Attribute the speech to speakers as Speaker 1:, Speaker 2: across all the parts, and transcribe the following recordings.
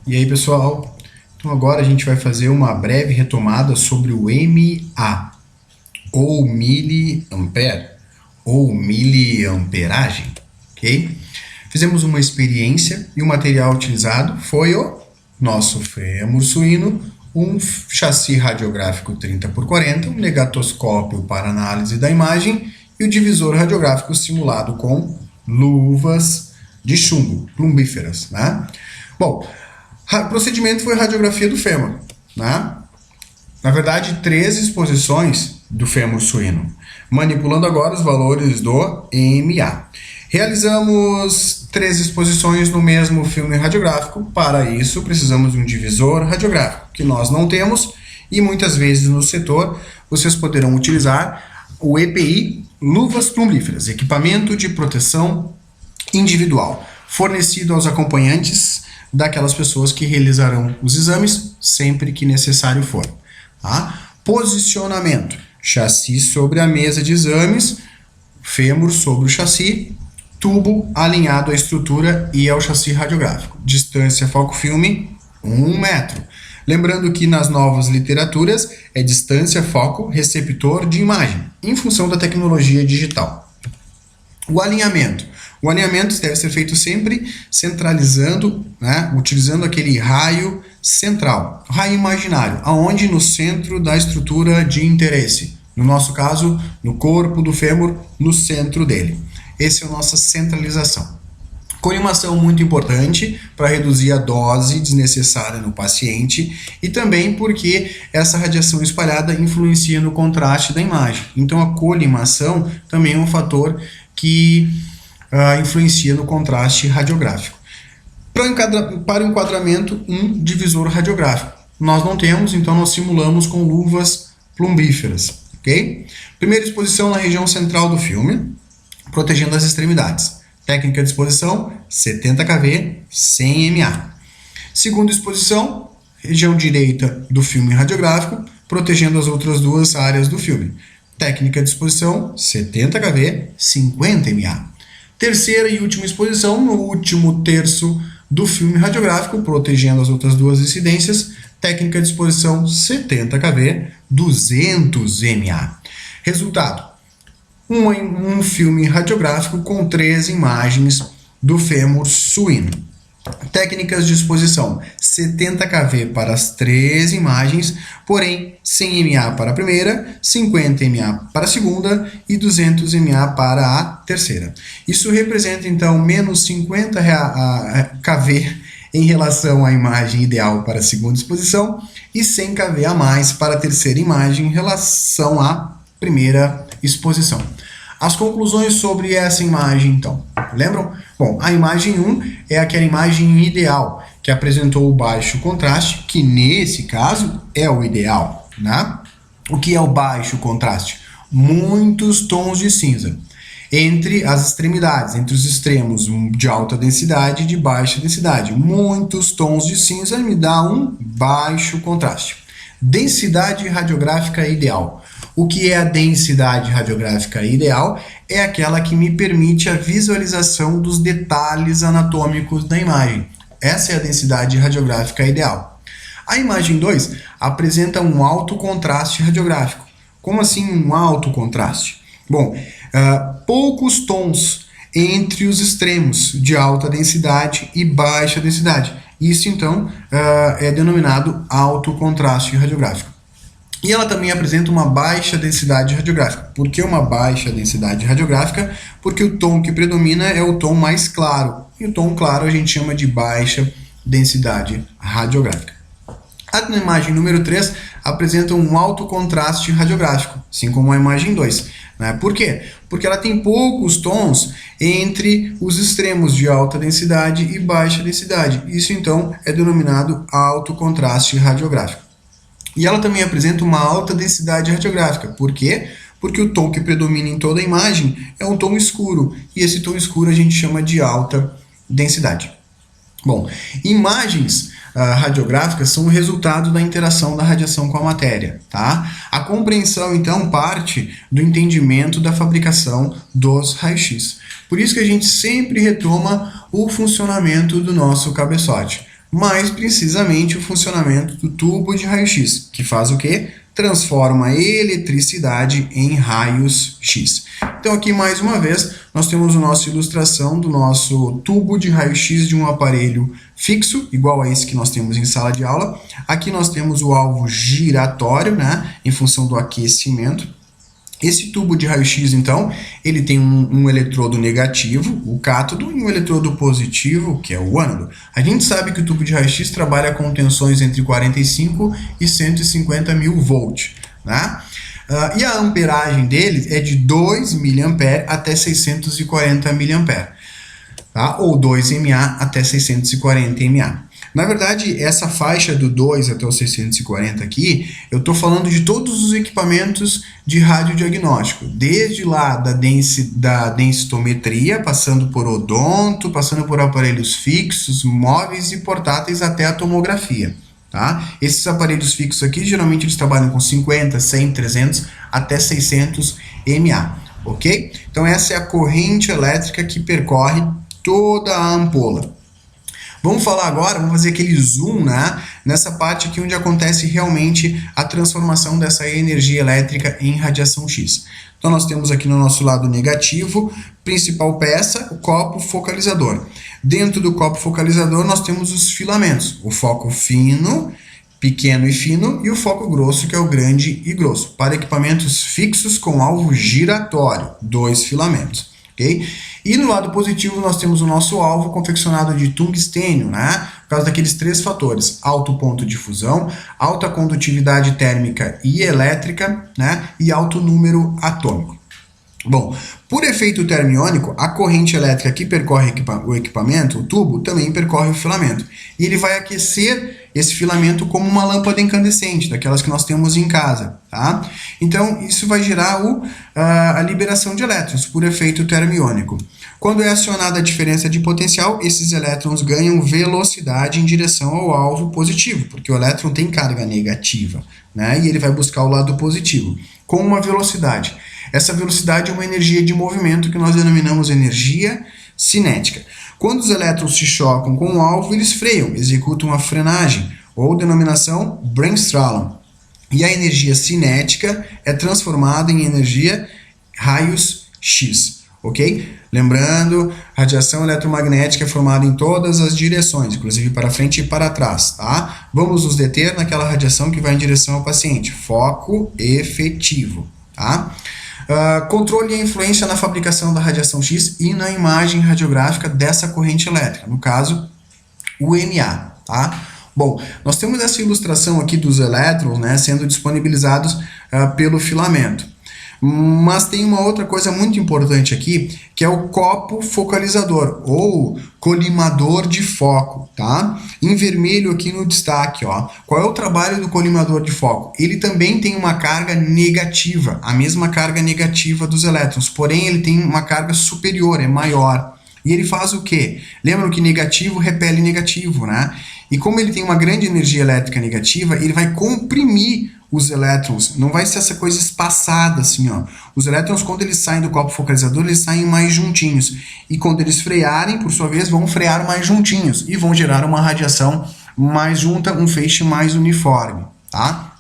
Speaker 1: E aí, pessoal? Então agora a gente vai fazer uma breve retomada sobre o mA, ou miliampere, ou miliamperagem, ok? Fizemos uma experiência e o material utilizado foi o nosso fêmur suíno, um chassi radiográfico 30x40, um negatoscópio para análise da imagem e o divisor radiográfico simulado com luvas de chumbo, plumbíferas, né? Bom, o procedimento foi radiografia do fêmur, né? Na verdade, 3 exposições do fêmur suíno, manipulando agora os valores do mA. Realizamos 3 exposições no mesmo filme radiográfico. Para isso, precisamos de um divisor radiográfico, que nós não temos, e muitas vezes no setor vocês poderão utilizar o EPI, luvas plumbíferas, equipamento de proteção individual, fornecido aos acompanhantes daquelas pessoas que realizarão os exames sempre que necessário for. Tá? Posicionamento: chassi sobre a mesa de exames, fêmur sobre o chassi, tubo alinhado à estrutura e ao chassi radiográfico. Distância foco-filme, 1 metro. Lembrando que nas novas literaturas é distância foco-receptor de imagem, em função da tecnologia digital. O alinhamento. O alinhamento deve ser feito sempre centralizando, né, utilizando aquele raio central, raio imaginário, aonde no centro da estrutura de interesse. No nosso caso, no corpo do fêmur, no centro dele. Essa é a nossa centralização. Colimação muito importante para reduzir a dose desnecessária no paciente e também porque essa radiação espalhada influencia no contraste da imagem. Então a colimação também é um fator que influencia no contraste radiográfico. Para o enquadramento, um divisor radiográfico. Nós não temos, então nós simulamos com luvas plumbíferas. Okay? Primeira exposição na região central do filme, protegendo as extremidades. Técnica de exposição, 70 kV, 100 mA. Segunda exposição, região direita do filme radiográfico, protegendo as outras duas áreas do filme. Técnica de exposição, 70 kV, 50 mA. Terceira e última exposição, no último terço do filme radiográfico, protegendo as outras duas incidências. Técnica de exposição, 70 kV, 200 mA. Resultado: um filme radiográfico com 3 imagens do fêmur suíno. Técnicas de exposição: 70 kV para as 3 imagens, porém 100 mA para a primeira, 50 mA para a segunda e 200 mA para a terceira. Isso representa então menos 50 kV em relação à imagem ideal para a segunda exposição e 100 kV a mais para a terceira imagem em relação à primeira exposição. As conclusões sobre essa imagem, então, lembram? Bom, a imagem 1 é aquela imagem ideal, que apresentou o baixo contraste, que nesse caso é o ideal, né? O que é o baixo contraste? Muitos tons de cinza entre as extremidades, entre os extremos de alta densidade e de baixa densidade. Muitos tons de cinza me dá um baixo contraste. Densidade radiográfica ideal. O que é a densidade radiográfica ideal? É aquela que me permite a visualização dos detalhes anatômicos da imagem. Essa é a densidade radiográfica ideal. A imagem 2 apresenta um alto contraste radiográfico. Como assim um alto contraste? Bom, poucos tons entre os extremos de alta densidade e baixa densidade. Isso, então, é denominado alto contraste radiográfico. E ela também apresenta uma baixa densidade radiográfica. Por que uma baixa densidade radiográfica? Porque o tom que predomina é o tom mais claro. E o tom claro a gente chama de baixa densidade radiográfica. A imagem número 3 apresenta um alto contraste radiográfico, assim como a imagem 2. Né? Por quê? Porque ela tem poucos tons entre os extremos de alta densidade e baixa densidade. Isso, então, é denominado alto contraste radiográfico. E ela também apresenta uma alta densidade radiográfica. Por quê? Porque o tom que predomina em toda a imagem é um tom escuro. E esse tom escuro a gente chama de alta densidade. Bom, imagens radiográficas são o resultado da interação da radiação com a matéria. Tá? A compreensão, então, parte do entendimento da fabricação dos raios-x. Por isso que a gente sempre retoma o funcionamento do nosso cabeçote. mais precisamente o funcionamento do tubo de raio-x, que faz o quê? Transforma a eletricidade em raios X. Então aqui mais uma vez nós temos a nossa ilustração do nosso tubo de raio-x de um aparelho fixo, igual a esse que nós temos em sala de aula. Aqui nós temos o alvo giratório, né, em função do aquecimento. Esse tubo de raio-x, então, ele tem um eletrodo negativo, o cátodo, e um eletrodo positivo, que é o ânodo. A gente sabe que o tubo de raio-x trabalha com tensões entre 45 e 150 mil volts, né? E a amperagem dele é de 2 mA até 640 mA, tá? Ou 2 mA até 640 mA. Na verdade, essa faixa do 2 até o 640 aqui, eu estou falando de todos os equipamentos de radiodiagnóstico, desde lá da densitometria, passando por odonto, passando por aparelhos fixos, móveis e portáteis até a tomografia. Tá? Esses aparelhos fixos aqui, geralmente eles trabalham com 50, 100, 300 até 600 mA, ok? Então essa é a corrente elétrica que percorre toda a ampola. Vamos falar agora, vamos fazer aquele zoom, né, nessa parte aqui onde acontece realmente a transformação dessa energia elétrica em radiação X. Então nós temos aqui no nosso lado negativo, principal peça, o copo focalizador. Dentro do copo focalizador nós temos os filamentos, o foco fino, pequeno e fino, e o foco grosso, que é o grande e grosso, para equipamentos fixos com alvo giratório, 2 filamentos. Okay? E no lado positivo nós temos o nosso alvo confeccionado de tungstênio, né? Por causa daqueles 3 fatores: alto ponto de fusão, alta condutividade térmica e elétrica, né? E alto número atômico. Bom, por efeito termiônico, a corrente elétrica que percorre o equipamento, o tubo, também percorre o filamento. E ele vai aquecer esse filamento como uma lâmpada incandescente, daquelas que nós temos em casa, tá? Então, isso vai gerar a liberação de elétrons por efeito termiônico. Quando é acionada a diferença de potencial, esses elétrons ganham velocidade em direção ao alvo positivo, porque o elétron tem carga negativa, né? E ele vai buscar o lado positivo, com uma velocidade. Essa velocidade é uma energia de movimento que nós denominamos energia cinética. Quando os elétrons se chocam com o alvo, eles freiam, executam a frenagem, ou denominação Bremsstrahlung. E a energia cinética é transformada em energia raios X, ok? Lembrando, radiação eletromagnética é formada em todas as direções, inclusive para frente e para trás, tá? Vamos nos deter naquela radiação que vai em direção ao paciente, foco efetivo, tá? Controle e influência na fabricação da radiação X e na imagem radiográfica dessa corrente elétrica, no caso, o NA, tá? Bom, nós temos essa ilustração aqui dos elétrons, né, sendo disponibilizados pelo filamento. Mas tem uma outra coisa muito importante aqui, que é o copo focalizador, ou colimador de foco, tá? Em vermelho aqui no destaque, ó. Qual é o trabalho do colimador de foco? Ele também tem uma carga negativa, a mesma carga negativa dos elétrons, porém ele tem uma carga superior, é maior. E ele faz o quê? Lembram que negativo repele negativo, né? E como ele tem uma grande energia elétrica negativa, ele vai comprimir os elétrons, não vai ser essa coisa espaçada assim, ó. Os elétrons, quando eles saem do copo focalizador, eles saem mais juntinhos. E quando eles frearem, por sua vez, vão frear mais juntinhos e vão gerar uma radiação mais junta, um feixe mais uniforme, tá?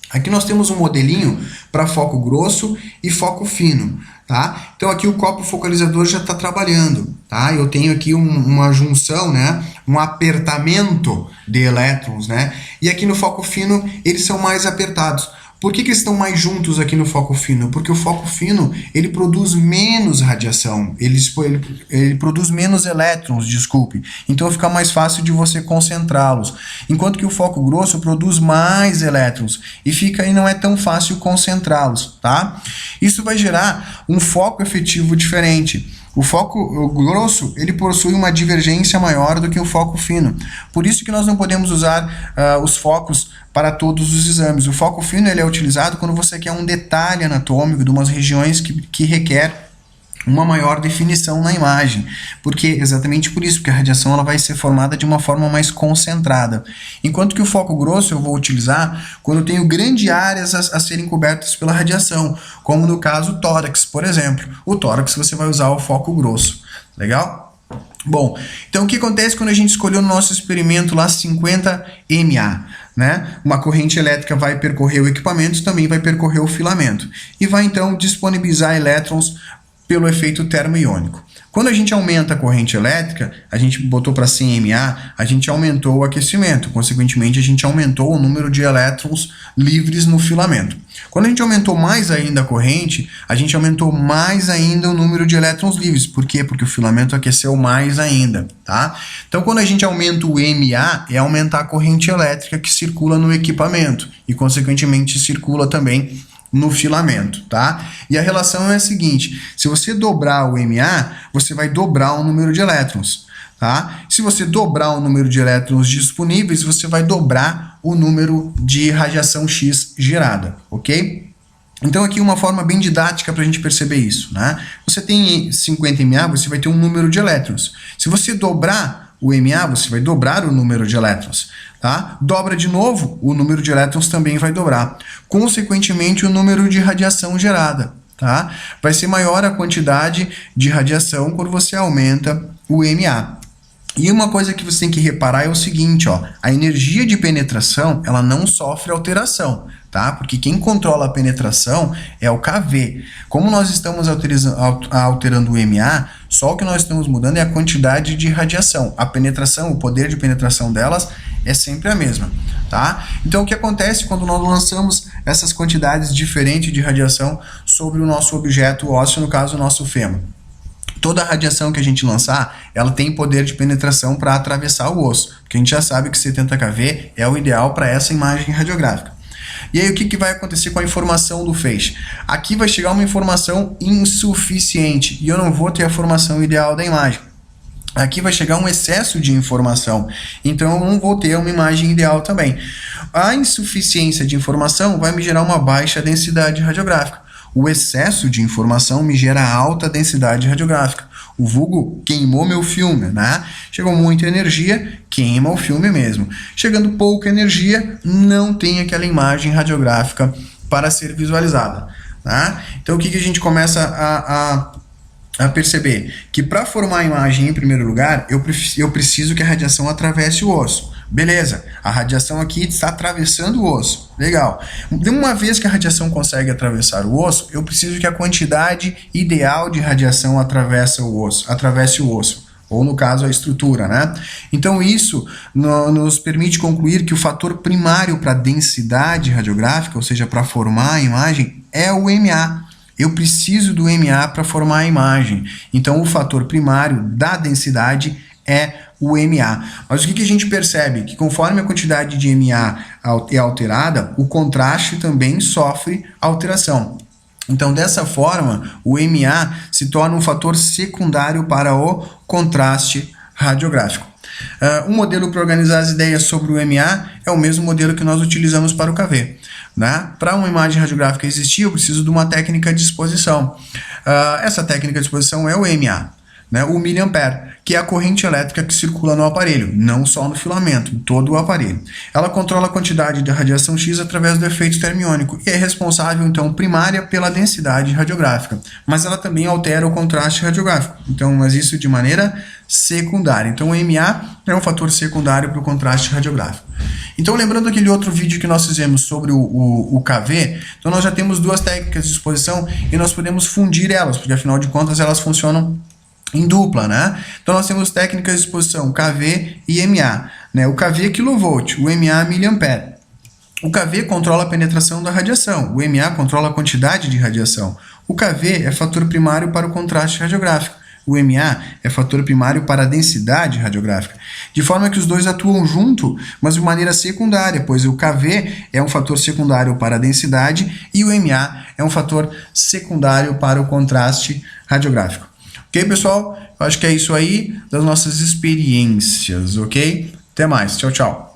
Speaker 1: Aqui nós temos um modelinho para foco grosso e foco fino, tá? Então aqui o copo focalizador já está trabalhando, tá? Eu tenho aqui uma junção, né? Um apertamento de elétrons, né? E aqui no foco fino eles são mais apertados. Por que eles estão mais juntos aqui no foco fino? Porque o foco fino, ele produz menos radiação, ele produz menos elétrons, desculpe. Então fica mais fácil de você concentrá-los. Enquanto que o foco grosso produz mais elétrons e não é tão fácil concentrá-los, tá? Isso vai gerar um foco efetivo diferente. O foco grosso, ele possui uma divergência maior do que o foco fino. Por isso que nós não podemos usar os focos para todos os exames. O foco fino ele é utilizado quando você quer um detalhe anatômico de umas regiões que requer uma maior definição na imagem, exatamente por isso, porque a radiação ela vai ser formada de uma forma mais concentrada, enquanto que o foco grosso eu vou utilizar quando eu tenho grandes áreas a serem cobertas pela radiação, como no caso o tórax, por exemplo. O tórax você vai usar o foco grosso, legal? Bom, então o que acontece quando a gente escolheu no nosso experimento lá 50 mA? Né? Uma corrente elétrica vai percorrer o equipamento, também vai percorrer o filamento e vai então disponibilizar elétrons pelo efeito termoiônico. Quando a gente aumenta a corrente elétrica, a gente botou para 100 mA, a gente aumentou o aquecimento, consequentemente a gente aumentou o número de elétrons livres no filamento. Quando a gente aumentou mais ainda a corrente, a gente aumentou mais ainda o número de elétrons livres. Por quê? Porque o filamento aqueceu mais ainda, tá? Então, quando a gente aumenta o mA, é aumentar a corrente elétrica que circula no equipamento e, consequentemente, circula também no filamento, tá? E a relação é a seguinte: se você dobrar o mA, você vai dobrar o número de elétrons, tá? Se você dobrar o número de elétrons disponíveis, você vai dobrar o número de radiação X gerada, ok? Então aqui uma forma bem didática para a gente perceber isso, né? Você tem 50 mA, você vai ter um número de elétrons. Se você dobrar o mA, você vai dobrar o número de elétrons, tá? Dobra de novo, o número de elétrons também vai dobrar. Consequentemente, o número de radiação gerada, tá? Vai ser maior a quantidade de radiação quando você aumenta o mA. E uma coisa que você tem que reparar é o seguinte, ó, a energia de penetração, ela não sofre alteração, tá? Porque quem controla a penetração é o kV. Como nós estamos alterando o mA, só o que nós estamos mudando é a quantidade de radiação. A penetração, o poder de penetração delas é sempre a mesma, tá? Então, o que acontece quando nós lançamos essas quantidades diferentes de radiação sobre o nosso objeto ósseo, no caso, o nosso fêmur? Toda a radiação que a gente lançar, ela tem poder de penetração para atravessar o osso, porque a gente já sabe que 70 kV é o ideal para essa imagem radiográfica. E aí o que vai acontecer com a informação do feixe? Aqui vai chegar uma informação insuficiente e eu não vou ter a formação ideal da imagem. Aqui vai chegar um excesso de informação, então eu não vou ter uma imagem ideal também. A insuficiência de informação vai me gerar uma baixa densidade radiográfica. O excesso de informação me gera alta densidade radiográfica. O vulgo queimou meu filme, né? Chegou muita energia, queima o filme mesmo. Chegando pouca energia, não tem aquela imagem radiográfica para ser visualizada, né? Então o que a gente começa a perceber? Que para formar a imagem em primeiro lugar, eu preciso que a radiação atravesse o osso. Beleza, a radiação aqui está atravessando o osso. Legal. De uma vez que a radiação consegue atravessar o osso, eu preciso que a quantidade ideal de radiação atravesse o osso, ou no caso a estrutura, né? Então isso nos permite concluir que o fator primário para a densidade radiográfica, ou seja, para formar a imagem, é o mA. Eu preciso do mA para formar a imagem. Então o fator primário da densidade é o mA. Mas o que a gente percebe? Que conforme a quantidade de mA é alterada, o contraste também sofre alteração. Então, dessa forma, o mA se torna um fator secundário para o contraste radiográfico. Um modelo para organizar as ideias sobre o mA é o mesmo modelo que nós utilizamos para o kV. Né? Para uma imagem radiográfica existir, eu preciso de uma técnica de exposição. Essa técnica de exposição é o mA. Né, o miliampere, que é a corrente elétrica que circula no aparelho, não só no filamento, em todo o aparelho. Ela controla a quantidade de radiação X através do efeito termiônico e é responsável, então, primária pela densidade radiográfica, mas ela também altera o contraste radiográfico, então, mas isso de maneira secundária. Então, o mA é um fator secundário para o contraste radiográfico. Então, lembrando aquele outro vídeo que nós fizemos sobre o kV, então nós já temos duas técnicas de exposição e nós podemos fundir elas, porque afinal de contas elas funcionam em dupla, né? Então nós temos técnicas de exposição kV e mA, né? O kV é quilovolt, o mA miliampere. O kV controla a penetração da radiação, o mA controla a quantidade de radiação. O kV é fator primário para o contraste radiográfico, o mA é fator primário para a densidade radiográfica. De forma que os dois atuam junto, mas de maneira secundária, pois o kV é um fator secundário para a densidade e o mA é um fator secundário para o contraste radiográfico. Ok, pessoal? Eu acho que é isso aí das nossas experiências, ok? Até mais. Tchau, tchau.